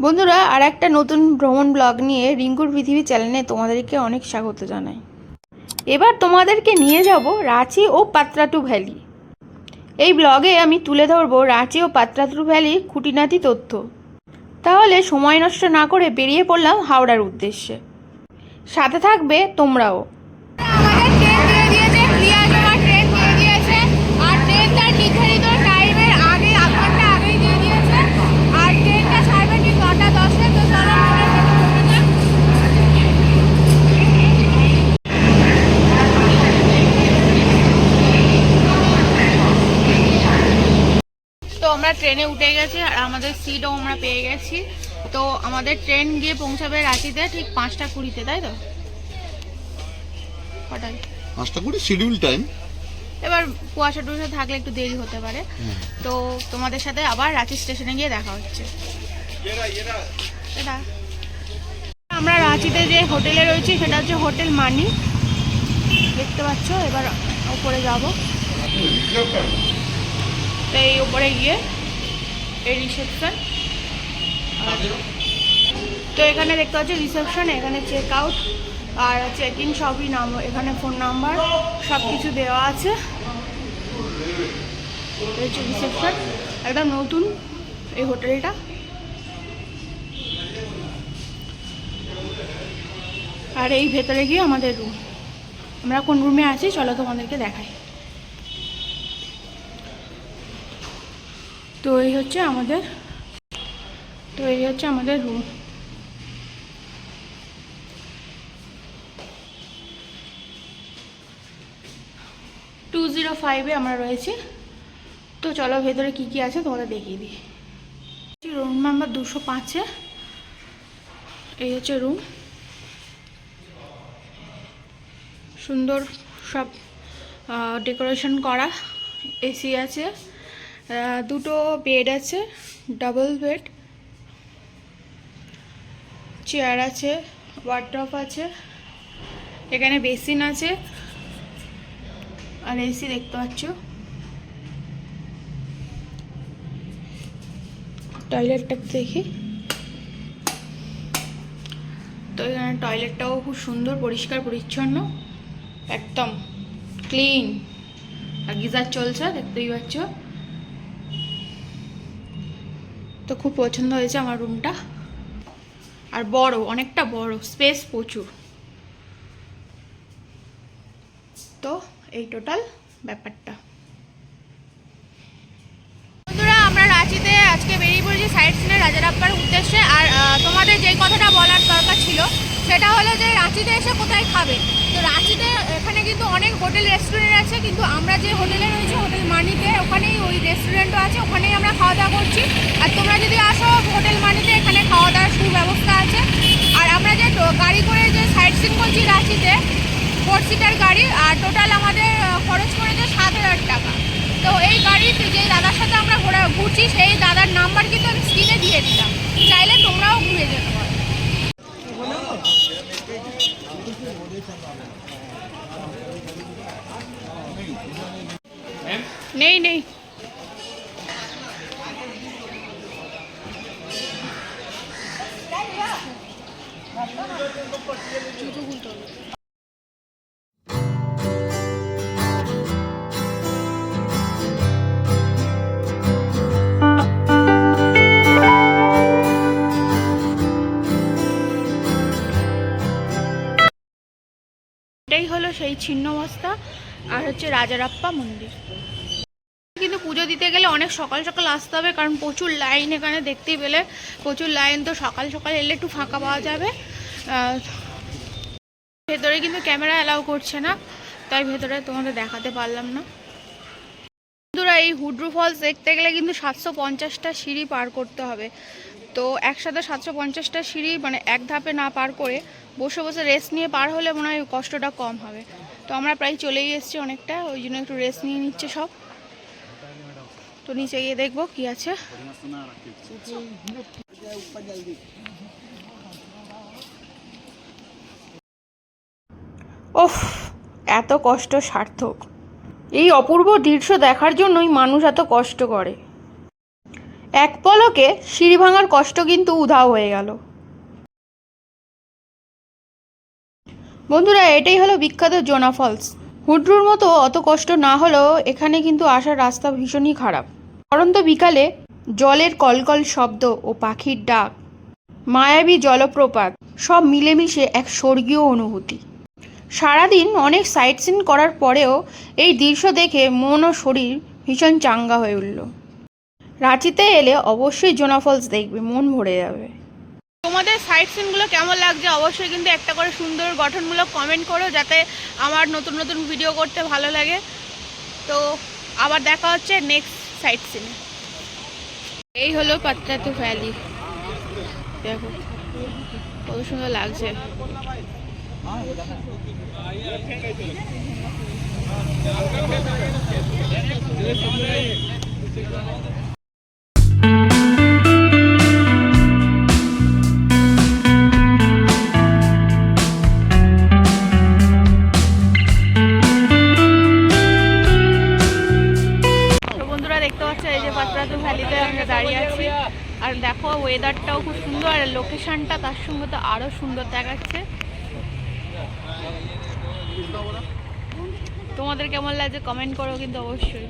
বন্ধুরা, আর একটা নতুন ভ্রমণ ব্লগ নিয়ে রিঙ্কুর পৃথিবী চ্যানেলে তোমাদেরকে অনেক স্বাগত জানাই। এবার তোমাদেরকে নিয়ে যাব রাঁচি ও পাত্রাতু ভ্যালি। এই ব্লগে আমি তুলে ধরব রাঁচি ও পাত্রাতু ভ্যালির খুঁটিনাটি তথ্য। তাহলে সময় নষ্ট না করে বেরিয়ে পড়লাম হাওড়ার উদ্দেশ্যে। সাথে থাকবে তোমরাও। তো আমরা ট্রেনে উঠে গেছি আর আমাদের সিটও আমরা পেয়ে গেছি। তো আমাদের ট্রেন গিয়ে পৌঁছাবে রাঁচিতে ঠিক 5:20, তাই তো? কটায়? 5:20 শিডিউল টাইম। এবার কুয়াশা টুয়াশা থাকলে একটু দেরি হতে পারে। তো তোমাদের সাথে আবার রাঁচি স্টেশনে গিয়ে দেখা হচ্ছে। আমরা রাঁচিতে যে হোটেলে রয়েছি সেটা হচ্ছে হোটেল মানি, দেখতে পাচ্ছ। এবার উপরে যাব, তো এই উপরে গিয়ে এই রিসেপশন। তো এখানে দেখতে পাচ্ছ রিসেপশন, এখানে চেক আউট আর চেক ইন সবই নাম, এখানে ফোন নাম্বার সব কিছু দেওয়া আছে। হচ্ছে রিসেপশন, একদম নতুন এই হোটেলটা। আর এই ভেতরে গিয়ে আমাদের রুম। আমরা কোন রুমে আছি চলো তোমাদেরকে দেখাই। তো এই হচ্ছে আমাদের রুম। টু 205-এ আমরা রয়েছি। তো চলো ভেতরে কি কি আছে তোমাদের দেখিয়ে দিই। রুম নাম্বার 205-এ এই হচ্ছে রুম। সুন্দর সব ডেকোরেশন করা, এসি আছে, দুটো বেড আছে, ডাবল বেড, চেয়ার আছে, ওয়ার্ডরোব আছে, এখানে বেসিন আছে আর এসি দেখতে পাচ্ছ। টয়লেটটা দেখি। তো এখানে টয়লেটটাও খুব সুন্দর, পরিষ্কার পরিচ্ছন্ন, একদম ক্লিন। আর গিজার চলছে দেখতেই পাচ্ছ। তো খুব পছন্দ হয়েছে আমার রুমটা। আর বড়, অনেকটা বড়, স্পেস প্রচুর। তো এই টোটাল ব্যাপারটা। বন্ধুরা, আমরা রাঁচিতে আজকে বেরিয়ে পড়েছি সাইট সিনের রাজারাপ্পার উদ্দেশ্যে। আর তোমাদের যেই কথাটা বলার দরকার ছিল সেটা হলো যে রাঁচিতে এসে কোথায় খাবে। তো রাঁচিতে এখানে কিন্তু অনেক হোটেল রেস্টুরেন্ট আছে, কিন্তু আমরা যে হোটেলে রয়েছি হোটেল মানিতে, ওখানেই ওই রেস্টুরেন্টও আছে, ওখানেই আমরা খাওয়া দাওয়া করছি। আর তোমরা যদি আসো হোটেল মানিতে, এখানে খাওয়া দাওয়ার সুব্যবস্থা আছে। আর আমরা যে গাড়ি করে যে সাইট সিন করছি রাঁচিতে, 4 সিটার গাড়ি, আর টোটাল আমাদের খরচ করেছে 7,000 টাকা। তো এই গাড়িতে যে দাদার সাথে আমরা ঘুরছি সেই দাদার নাম্বার কিন্তু আমি স্ক্রিনে দিয়ে দিলাম, চাইলে তোমরাও ঘুরে যেতে পারো। নেই নেই এটাই হলো সেই ছিন্নমস্তা আর হচ্ছে রাজারাপ্পা মন্দির। কিন্তু পুজো দিতে গেলে অনেক সকাল সকাল আসতে হবে, কারণ প্রচুর লাইন এখানে দেখতেই পেলে, প্রচুর লাইন। তো সকাল সকাল এলে একটু ফাঁকা পাওয়া যাবে। ভেতরে কিন্তু ক্যামেরা অ্যালাউ করছে না, তাই ভেতরে তোমাদের দেখাতে পারলাম না। বন্ধুরা, এই হুড্রু ফলস দেখতে গেলে কিন্তু 750টা সিঁড়ি পার করতে হবে। তো একসাথে 750টা সিঁড়ি মানে এক ধাপে না পার করে বসে বসে রেস্ট নিয়ে পার হলে মনে হয় কষ্টটা কম হবে। তো আমরা প্রায় চলেই এসেছি অনেকটা, ওই জন্য একটু রেস্ট নিয়ে নিচ্ছে সব। তো নিচে গিয়ে দেখবো কি আছে। ওফ, এত কষ্ট সার্থক। এই অপূর্ব দৃশ্য দেখার জন্যই মানুষ এত কষ্ট করে। এক পলকে সিঁড়ি ভাঙার কষ্ট কিন্তু উধাও হয়ে গেল। বন্ধুরা, এটাই হলো বিখ্যাত জোনা ফলস। হুড্রুর মতো অত কষ্ট না হলেও এখানে কিন্তু আসার রাস্তা ভীষণই খারাপ। পরন্ত বিকালে জলের কলকল শব্দ ও পাখির ডাক, মায়াবী জলপ্রপাত সব মিলেমিশে এক স্বর্গীয় অনুভূতি। সারাদিন অনেক সাইট সিন করার পরেও এই দৃশ্য দেখে মন ও শরীর ভীষণ চাঙ্গা হয়ে উঠল। রাঁচিতে এলে অবশ্যই জোনা ফলস দেখবে, মন ভরে যাবে। তোমাদের সাইট সিনগুলো কেমন লাগছে অবশ্যই কিন্তু একটা করে সুন্দর গঠনমূলক কমেন্ট করো, যাতে আমার নতুন নতুন ভিডিও করতে ভালো লাগে। তো আবার দেখা হচ্ছে নেক্সট সাইট সিনে। এই হলো পাত্রাতু ভ্যালি, দেখো কত সুন্দর লাগছে। দেখতে পাচ্ছ এই যে পাত্রাতু ভ্যালিতে আমরা দাঁড়িয়ে আছি, আর দেখো ওয়েদারটাও খুব সুন্দর, আর লোকেশনটা তার সঙ্গে তো আরো সুন্দর দেখাচ্ছে। তোমাদের কেমন লাগছে কমেন্ট করো কিন্তু অবশ্যই।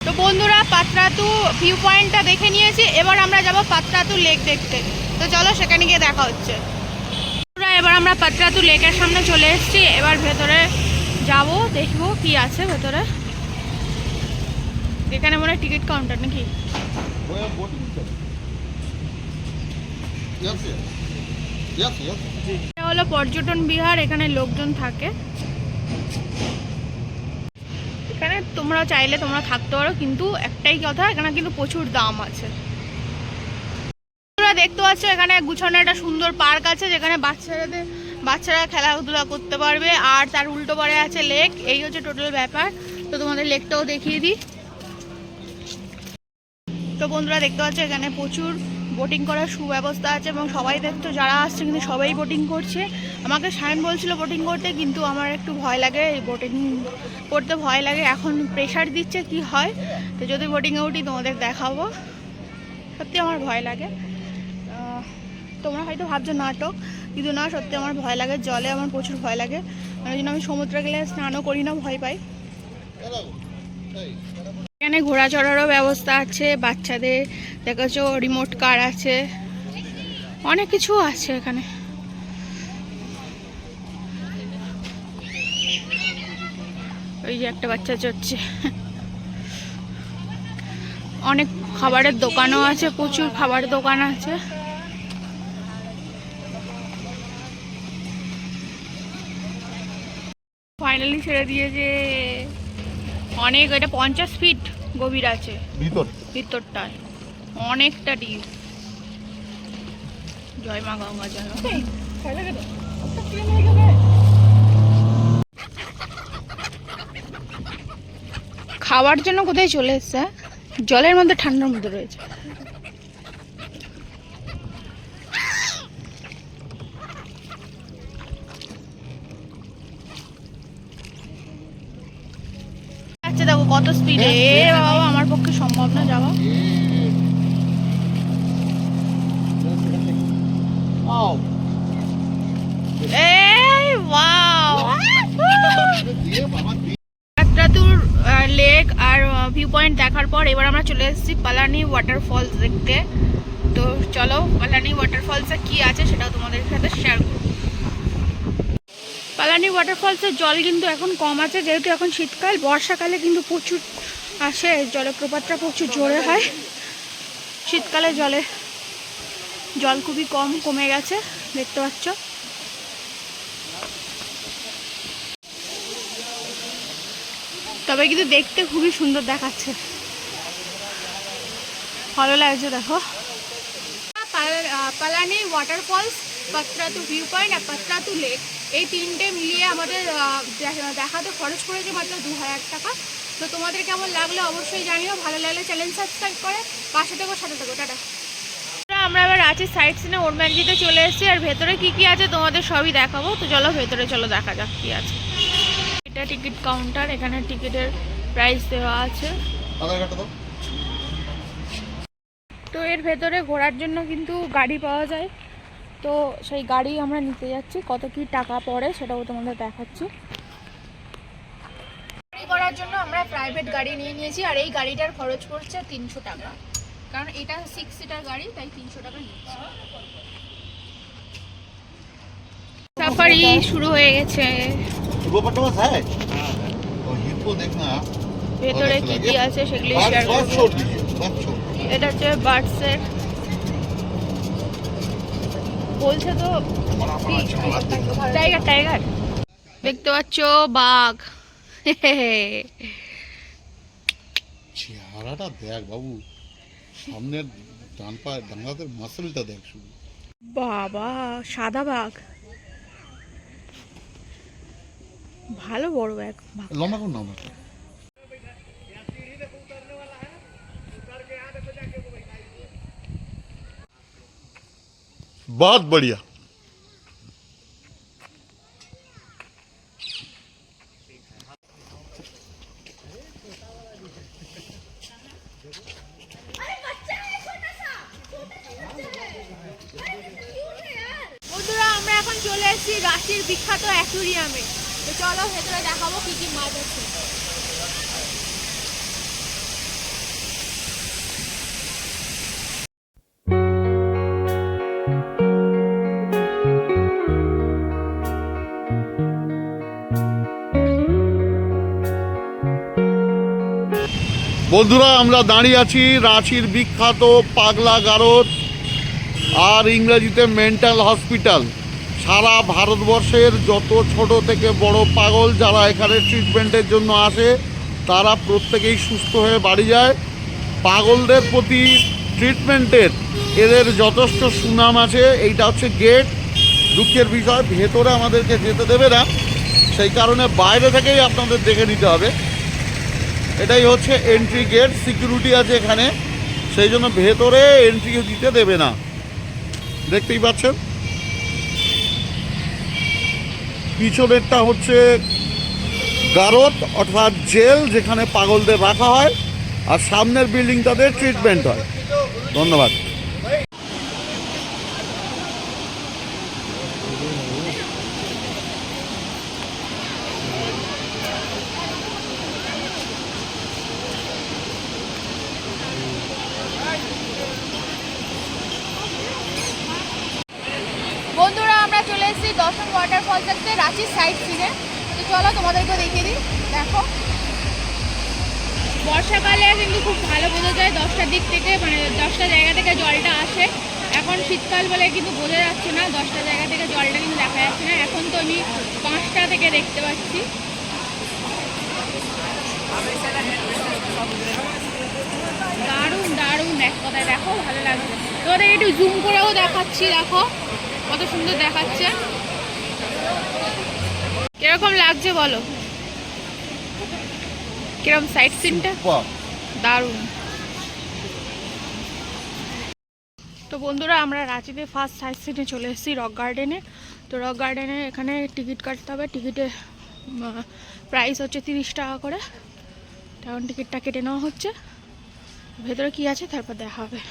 তো বন্ধুরা, পাত্রাতু ভিউ পয়েন্টটা দেখে নিয়েছি, এবার আমরা যাব পাত্রাতু লেক দেখতে। তো চলো সেখানে গিয়ে দেখা হচ্ছে। এবার আমরা পাত্রাতু লেকের সামনে চলে এসেছি, এবার ভেতরে যাবো, দেখবো কি আছে ভেতরে। এখানে মনে হয় টিকিট কাউন্টার নাকি? এটা হলো পর্যটন বিহার, এখানে লোকজন থাকে। এখানে তোমরা চাইলে তোমরা থাকতে পারো, কিন্তু একটাই কথা, এখানে কিন্তু প্রচুর দাম আছে। তোমরা দেখতে পাচ্ছ এখানে গুছানো একটা সুন্দর পার্ক আছে, যেখানে বাচ্চারা খেলাধুলা করতে পারবে, আর তার উল্টো পারে আছে লেক। এই হচ্ছে টোটাল ব্যাপার। তো তোমাদের লেকটাও দেখিয়ে দিই। তো বন্ধুরা দেখতে পাচ্ছ এখানে প্রচুর বোটিং করার সুব্যবস্থা আছে, এবং সবাই দেখতো যারা আসছে কিন্তু সবাই বোটিং করছে। আমাকে সায়ন বলছিল বোটিং করতে, কিন্তু আমার একটু ভয় লাগে, বোটিং করতে ভয় লাগে। এখন প্রেশার দিচ্ছে কি হয়, তো যদি বোটিংয়ে উঠি তোমাদের দেখাবো। সত্যি আমার ভয় লাগে। তোমরা হয়তো ভাবছো নাটক, কিন্তু না, সত্যি আমার ভয় লাগে, জলে আমার প্রচুর ভয় লাগে। ওই জন্য আমি সমুদ্রে গেলে স্নানও করি না, ভয় পাই। এখানে ঘোড়া চড়ারও ব্যবস্থা আছে, বাচ্চাদের দেখেছো রিমোট কার আছে, অনেক কিছু আছে এখানে। ওই যে একটা বাচ্চা চড়ছে। অনেক খাবারের দোকানও আছে, প্রচুর খাবারের দোকান আছে। ফাইনালি ছেড়ে দিয়েছে অনেক, এটা 50 ফিট গভীর আছে ভিতরটায়, অনেকটা ডিপ। জয় মা গঙ্গা জল। খাওয়ার জন্য কোথায় চলে এসছে, জলের মধ্যে ঠান্ডার মধ্যে রয়েছে। আচ্ছা দেখো কত স্পিডে, বাবা আমার পক্ষে সম্ভব না যাওয়া। এই ওয়াও, পাত্রাতুর লেক আর ভিউ পয়েন্ট দেখার পর এবার আমরা চলে এসেছি পালানি ওয়াটারফলস দেখতে। তো চলো পালানি ওয়াটারফলসে কি আছে সেটাও তোমাদের সাথে শেয়ার করব। পালানি ওয়াটারফলসের জল কিন্তু এখন কম আছে, যেহেতু এখন শীতকাল। বর্ষাকালে কিন্তু প্রচুর আসে, জলপ্রপাতটা প্রচুর জোরে হয়। শীতকালে জল খুবই কমে গেছে, দেখতে পাচ্ছ। তবে কিন্তু দেখতে খুবই সুন্দর দেখাচ্ছে, ভালো লাগছে। দেখো Palani waterfalls, Patratu view point আর পাত্রাতু লেক, এই তিনটে মিলিয়ে আমাদের দেখাতে খরচ করেছে মাত্র 2000 টাকা। তো তোমাদের কেমন লাগলো অবশ্যই জানিও, ভালো লাগলে চ্যানেল সাবস্ক্রাইব করে পাশে থেকো, সাথে থেকো। টাটা। আমরা এবার আছি সাইট সিনে ওরম্যানজিতে চলে এসেছি, আর ভেতরে কি আছে তোমাদের সবই দেখাবো। তো চলো ভেতরে চলো দেখা যাক কি আছে। এটা টিকিট কাউন্টার, এখানে টিকিটের প্রাইস দেওয়া আছে। আধার কার্ডটা দাও। তো এর ভেতরে ঘোরার জন্য কিন্তু গাড়ি পাওয়া যায়, তো সেই গাড়ি আমরা নিতে যাচ্ছি। কত কি টাকা পড়ে সেটাও তোমাদের দেখাচ্ছি। গাড়ি করার জন্য আমরা প্রাইভেট গাড়ি নিয়ে নিয়েছি, আর এই গাড়িটার খরচ পড়ছে 300 টাকা, কারণ এটা 6 সিটার গাড়ি, তাই 300 টাকা নিচ্ছে। সাফারি শুরু হয়ে গেছে। হিপোপটামাস হ্যাঁ, ও হিপো দেখনা ভেতরে কি কি আছে সেগুলি শেয়ার করব। এটা হচ্ছে বার্ডসের, বলছে তো টাইগার টাইগার। দেখতে পাচ্ছ বাঘ। চেহারাটা দেখ বাবু, সামনের ডান পা ডাঙ্গাতের মাসেলটা দেখ শুধু। বাবা, সাদা বাঘ, ভালো বড় বাঘ। লম্বা কোন নাম? बहुत बढ़िया। বন্ধুরা, আমরা এখন চলে এসেছি রাঁচির বিখ্যাত অ্যাকুরিয়ামে। তো চলো ভেতরে দেখাবো কি কি মাছ আছে। বন্ধুরা, আমরা দাঁড়িয়ে আছি রাঁচির বিখ্যাত পাগলা গারদ, আর ইংরেজিতে মেন্টাল হসপিটাল। সারা ভারতবর্ষের যত ছোট থেকে বড় পাগল যারা এখানে ট্রিটমেন্টের জন্য আসে, তারা প্রত্যেকেই সুস্থ হয়ে বাড়ি যায়। পাগলদের প্রতি ট্রিটমেন্টের এদের যথেষ্ট সুনাম আছে। এইটা হচ্ছে গেট। দুঃখের বিষয়, ভেতরে আমাদেরকে যেতে দেবে না, সেই কারণে বাইরে থেকেই আপনাদের দেখে নিতে হবে। এটাই হচ্ছে এন্ট্রি গেট, সিকিউরিটি আছে এখানে, সেই জন্য ভেতরে এন্ট্রি দিতে দেবে না। দেখতেই পাচ্ছেন পিছনেরটা হচ্ছে গারদ অর্থাৎ জেল, যেখানে পাগলদের রাখা হয়, আর সামনের বিল্ডিংটাতে ট্রিটমেন্ট হয়। ধন্যবাদ। বন্ধুরা, আমরা চলে এসেছি দর্শন ওয়াটারফল দেখতে, রাঁচির সাইড সিনে। তো চলো তোমাদেরকে দেখিয়ে দিই। দেখো, বর্ষাকালে কিন্তু খুব ভালো বোঝা যায়, 10টার দিক থেকে, মানে 10টা জায়গা থেকে জলটা আসে। এখন শীতকাল বলে কিন্তু বোঝা যাচ্ছে না, 10টা জায়গা থেকে জলটা কিন্তু দেখা যাচ্ছে না। এখন তো আমি 5টা থেকে দেখতে পাচ্ছি। দারুণ দারুণ, এক কথায় দেখো ভালো লাগছে। তোমাদের একটু জুম করেও দেখাচ্ছি, দেখো কত সুন্দর দেখাচ্ছে। কিরকম লাগছে বলো, কিরকম সাইড সিনটা? দারুণ। তো বন্ধুরা, আমরা রাঁচিতে ফার্স্ট সাইড সিনে চলে এসেছি, রক গার্ডেনে। তো রক গার্ডেনে এখানে টিকিট কাটতে হবে। টিকিটের প্রাইস হচ্ছে 30 টাকা করে। তখন টিকিটটা কেটে নেওয়া হচ্ছে। ভেতরে কি আছে তারপর দেখা হবে।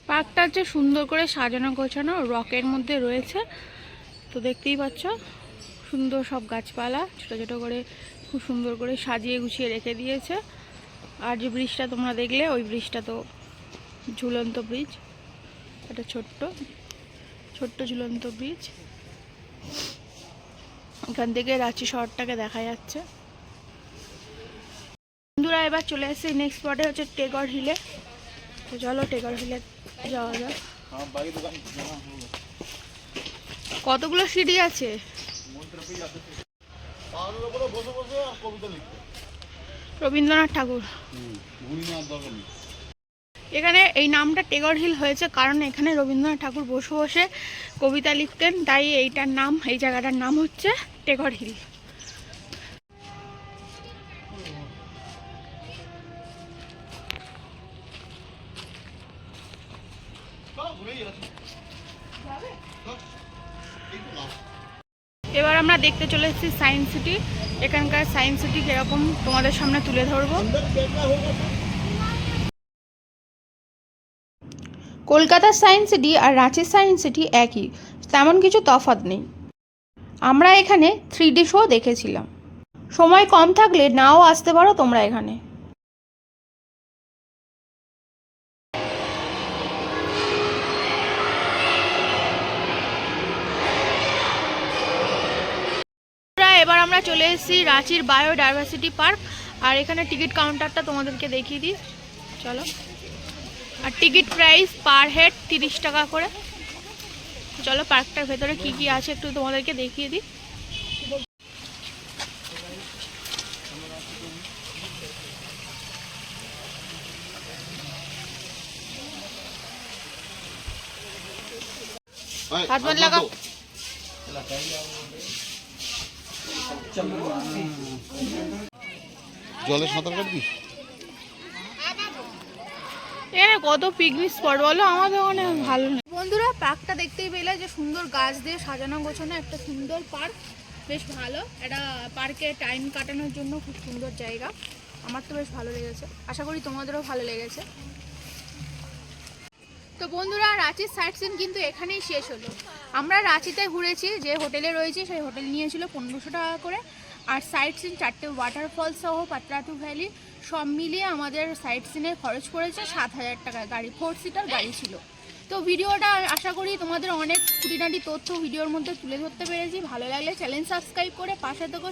পার্কটা হচ্ছে সুন্দর করে সাজানো গোছানো, রকের মধ্যে রয়েছে। তো দেখতেই পাচ্ছ সুন্দর সব গাছপালা ছোট ছোট করে খুব সুন্দর করে সাজিয়ে গুছিয়ে রেখে দিয়েছে। আর যে ব্রিজটা তোমরা দেখলে, ওই ব্রিজটা তো ঝুলন্ত ব্রিজ। এটা ছোট্ট ছোট্ট ঝুলন্ত ব্রিজ। এখান থেকে রাঁচি শহরটাকে দেখা যাচ্ছে। বন্ধুরা, এবার চলে আসছে নেক্সট স্পটে, হচ্ছে টেগর হিলে। তো চলো টেগর হিলে যাওয়া যাক। কতগুলো সিঁড়ি আছে। রবীন্দ্রনাথ ঠাকুর। এখানে এই নামটা টেগর হিল হয়েছে কারণ এখানে রবীন্দ্রনাথ ঠাকুর বসে বসে কবিতা লিখতেন, তাই এইটার নাম, এই জায়গাটার নাম হচ্ছে টেগর হিল। এবার আমরা দেখতে চলে এসেছি সায়েন্স সিটি। এখানকার সায়েন্স সিটি কীরকম তোমাদের সামনে তুলে ধরবো। কলকাতার সায়েন্স সিটি আর রাঁচির সায়েন্স সিটি একই, তেমন কিছু তফাৎ নেই। আমরা এখানে 3D শো দেখেছিলাম। সময় কম থাকলে নাও আসতে পারো তোমরা এখানে। এবার আমরা চলে এসেছি রাঁচির বায়োডাইভার্সিটি পার্ক। আর এখানে টিকিট কাউন্টারটা তোমাদেরকে দেখিয়ে দিই, চলো। আর টিকিট প্রাইস পার হেড 30 টাকা করে। চলো পার্কটার ভেতরে কি কি আছে একটু তোমাদেরকে দেখিয়ে দিই। হাত বাদ লাগাও। জলে সাঁতার কাটবি? এখানে কত পিকনিক স্পট বলো, আমাদের ওখানে ভালো নেই। বন্ধুরা পার্কটা দেখতেই পেলে যে সুন্দর গাছ দিয়ে সাজানো গোছানো একটা সুন্দর পার্ক, বেশ ভালো। এটা পার্কে টাইম কাটানোর জন্য খুব সুন্দর জায়গা। আমার তো বেশ ভালো লেগেছে, আশা করি তোমাদেরও ভালো লেগেছে। তো বন্ধুরা রাঁচির সাইট সিন কিন্তু এখানেই শেষ হলো। আমরা রাঁচিতে ঘুরেছি, যে হোটেলে রয়েছি সেই হোটেল নিয়েছিল 1500 টাকা করে। আর সাইট সিন 4টে ওয়াটারফল সহ পাতরাতু ভ্যালি সব মিলিয়ে আমাদের সাইট সিনে খরচ পড়েছে 7000 টাকা। গাড়ি 4 সিটার গাড়ি ছিল। তো ভিডিওটা আশা করি তোমাদের অনেক খুঁটিনাটি তথ্য ভিডিওর মধ্যে তুলে ধরতে পেরেছি। ভালো লাগলে চ্যানেল সাবস্ক্রাইব করে পাশে থেকো।